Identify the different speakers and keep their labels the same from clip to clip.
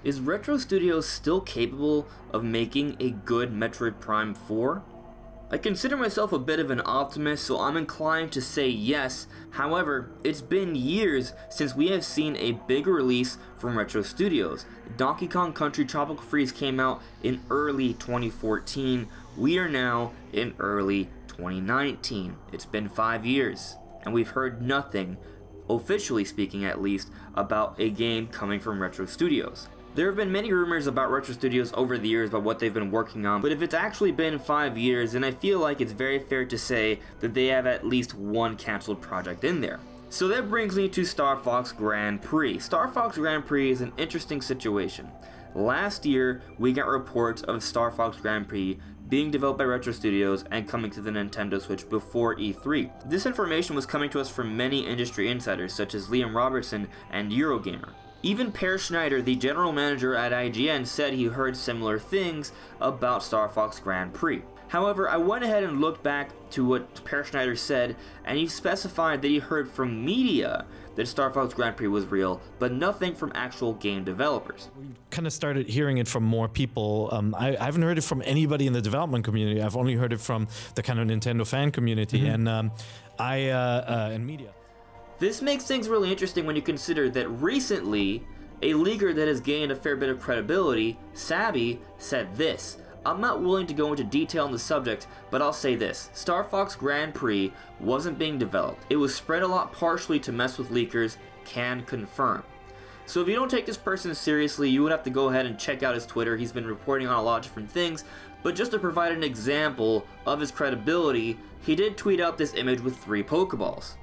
Speaker 1: Is Retro Studios still capable of making a good Metroid Prime 4? I consider myself a bit of an optimist, so I'm inclined to say yes. However, it's been years since we have seen a big release from Retro Studios. Donkey Kong Country Tropical Freeze came out in early 2014. We are now in early 2019. It's been 5 years, and we've heard nothing, officially speaking at least, about a game coming from Retro Studios. There have been many rumors about Retro Studios over the years about what they've been working on, but if it's actually been 5 years, then I feel like it's very fair to say that they have at least one cancelled project in there. So that brings me to Star Fox Grand Prix. Star Fox Grand Prix is an interesting situation. Last year, we got reports of Star Fox Grand Prix being developed by Retro Studios and coming to the Nintendo Switch before E3. This information was coming to us from many industry insiders such as Liam Robertson and Eurogamer. Even Per Schneider, the general manager at IGN, said he heard similar things about Star Fox Grand Prix. However, I went ahead and looked back to what Per Schneider said, and he specified that he heard from media that Star Fox Grand Prix was real, but nothing from actual game developers.
Speaker 2: We kind of started hearing it from more people. I haven't heard it from anybody in the development community. I've only heard it from the kind of Nintendo fan community and media.
Speaker 1: This makes things really interesting when you consider that recently, a leaker that has gained a fair bit of credibility, Sabby, said this. I'm not willing to go into detail on the subject, but I'll say this. Star Fox Grand Prix wasn't being developed. It was spread a lot partially to mess with leakers, can confirm. So if you don't take this person seriously, you would have to go ahead and check out his Twitter. He's been reporting on a lot of different things, but just to provide an example of his credibility, he did tweet out this image with 3 Pokeballs,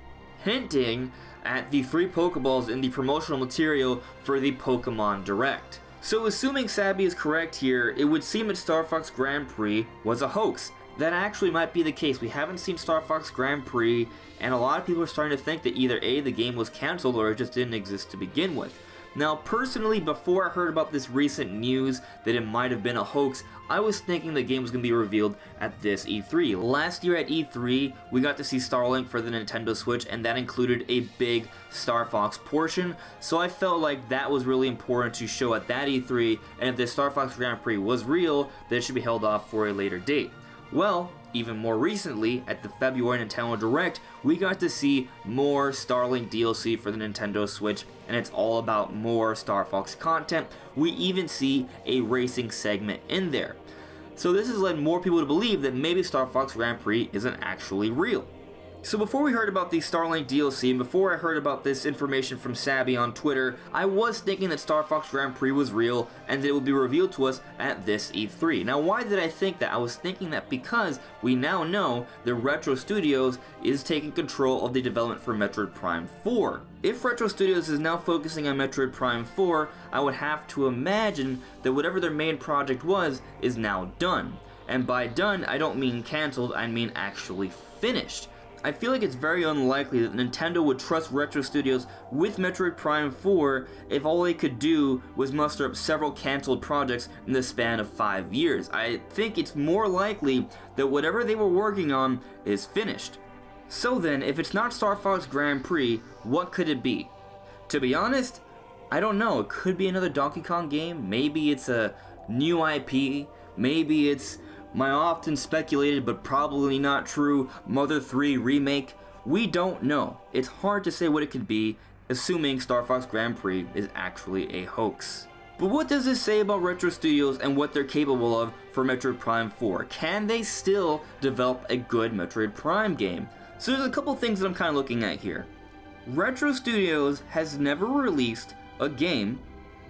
Speaker 1: hinting at the 3 Pokeballs in the promotional material for the Pokemon Direct. So assuming Sabby is correct here, it would seem that Star Fox Grand Prix was a hoax. That actually might be the case. We haven't seen Star Fox Grand Prix, and a lot of people are starting to think that either A, the game was cancelled, or it just didn't exist to begin with. Now, personally, before I heard about this recent news that it might have been a hoax, I was thinking the game was going to be revealed at this E3. Last year at E3, we got to see Starlink for the Nintendo Switch, and that included a big Star Fox portion, so I felt like that was really important to show at that E3, and if the Star Fox Grand Prix was real, then it should be held off for a later date. Well, even more recently, at the February Nintendo Direct, we got to see more Starlink DLC for the Nintendo Switch, and it's all about more Star Fox content. We even see a racing segment in there. So this has led more people to believe that maybe Star Fox Grand Prix isn't actually real. So before we heard about the Starlink DLC, and before I heard about this information from Sabby on Twitter, I was thinking that Star Fox Grand Prix was real, and that it would be revealed to us at this E3. Now why did I think that? I was thinking that because we now know that Retro Studios is taking control of the development for Metroid Prime 4. If Retro Studios is now focusing on Metroid Prime 4, I would have to imagine that whatever their main project was is now done. And by done, I don't mean cancelled, I mean actually finished. I feel like it's very unlikely that Nintendo would trust Retro Studios with Metroid Prime 4 if all they could do was muster up several cancelled projects in the span of 5 years. I think it's more likely that whatever they were working on is finished. So then, if it's not Star Fox Grand Prix, what could it be? To be honest, I don't know. It could be another Donkey Kong game. Maybe it's a new IP. Maybe it's my often speculated but probably not true Mother 3 remake. We don't know. It's hard to say what it could be, assuming Star Fox Grand Prix is actually a hoax. But what does this say about Retro Studios and what they're capable of for Metroid Prime 4? Can they still develop a good Metroid Prime game? So there's a couple things that I'm kind of looking at here. Retro Studios has never released a game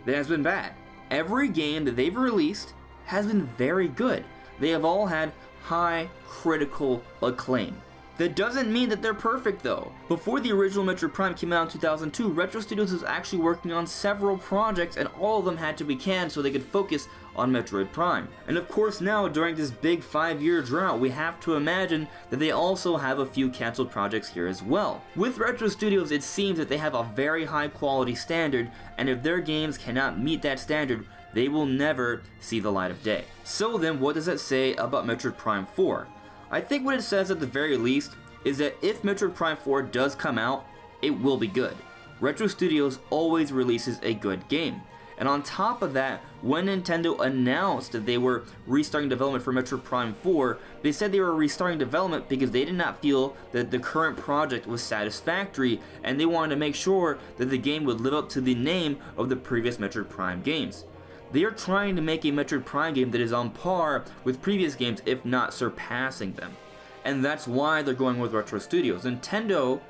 Speaker 1: that has been bad. Every game that they've released has been very good. They have all had high critical acclaim. That doesn't mean that they're perfect though. Before the original Metroid Prime came out in 2002, Retro Studios was actually working on several projects and all of them had to be canned so they could focus on Metroid Prime. And of course now, during this big 5-year drought, we have to imagine that they also have a few cancelled projects here as well. With Retro Studios, it seems that they have a very high quality standard, and if their games cannot meet that standard, they will never see the light of day. So then, what does that say about Metroid Prime 4? I think what it says at the very least is that if Metroid Prime 4 does come out, it will be good. Retro Studios always releases a good game. And on top of that, when Nintendo announced that they were restarting development for Metroid Prime 4, they said they were restarting development because they did not feel that the current project was satisfactory, and they wanted to make sure that the game would live up to the name of the previous Metroid Prime games. They are trying to make a Metroid Prime game that is on par with previous games, if not surpassing them. And that's why they're going with Retro Studios. Nintendo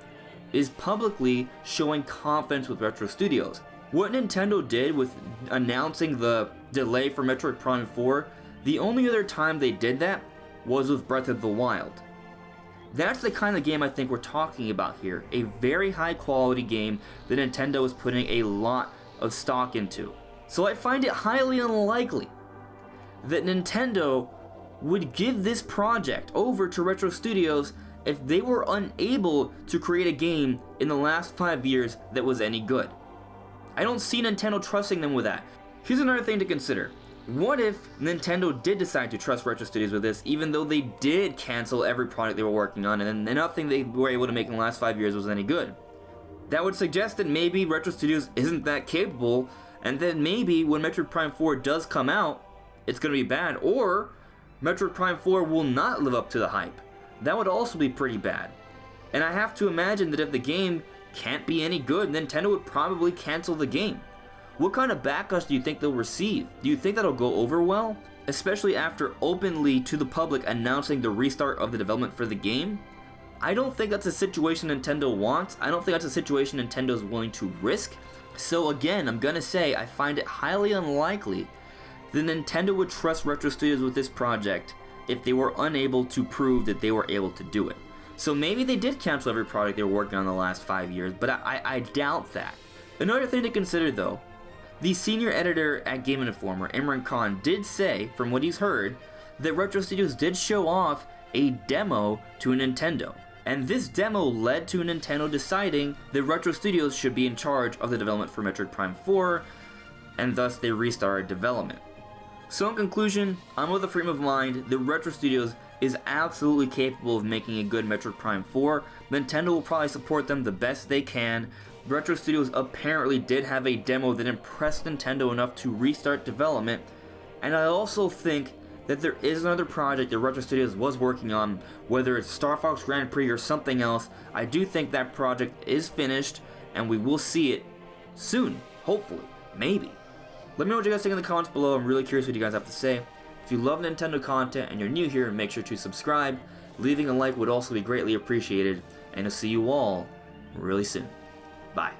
Speaker 1: is publicly showing confidence with Retro Studios. What Nintendo did with announcing the delay for Metroid Prime 4, the only other time they did that was with Breath of the Wild. That's the kind of game I think we're talking about here. A very high quality game that Nintendo is putting a lot of stock into. So I find it highly unlikely that Nintendo would give this project over to Retro Studios if they were unable to create a game in the last 5 years that was any good. I don't see Nintendo trusting them with that. Here's another thing to consider. What if Nintendo did decide to trust Retro Studios with this, even though they did cancel every product they were working on and nothing they were able to make in the last 5 years was any good? That would suggest that maybe Retro Studios isn't that capable, and that maybe when Metroid Prime 4 does come out, it's going to be bad, or Metroid Prime 4 will not live up to the hype. That would also be pretty bad. And I have to imagine that if the game can't be any good, Nintendo would probably cancel the game. What kind of backlash do you think they'll receive? Do you think that'll go over well? Especially after openly to the public announcing the restart of the development for the game? I don't think that's a situation Nintendo wants. I don't think that's a situation Nintendo's willing to risk. So again, I'm gonna say I find it highly unlikely that Nintendo would trust Retro Studios with this project if they were unable to prove that they were able to do it. So maybe they did cancel every product they were working on the last 5 years, but I doubt that. Another thing to consider though, the senior editor at Game Informer, Imran Khan, did say, from what he's heard, that Retro Studios did show off a demo to Nintendo. And this demo led to Nintendo deciding that Retro Studios should be in charge of the development for Metroid Prime 4, and thus they restarted development. So in conclusion, I'm of the frame of mind that Retro Studios is absolutely capable of making a good Metroid Prime 4. Nintendo will probably support them the best they can. Retro Studios apparently did have a demo that impressed Nintendo enough to restart development, and I also think that there is another project that Retro Studios was working on, whether it's Star Fox Grand Prix or something else. I do think that project is finished, and we will see it soon, hopefully, maybe. Let me know what you guys think in the comments below. I'm really curious what you guys have to say. If you love Nintendo content and you're new here, make sure to subscribe. Leaving a like would also be greatly appreciated, and I'll see you all really soon. Bye.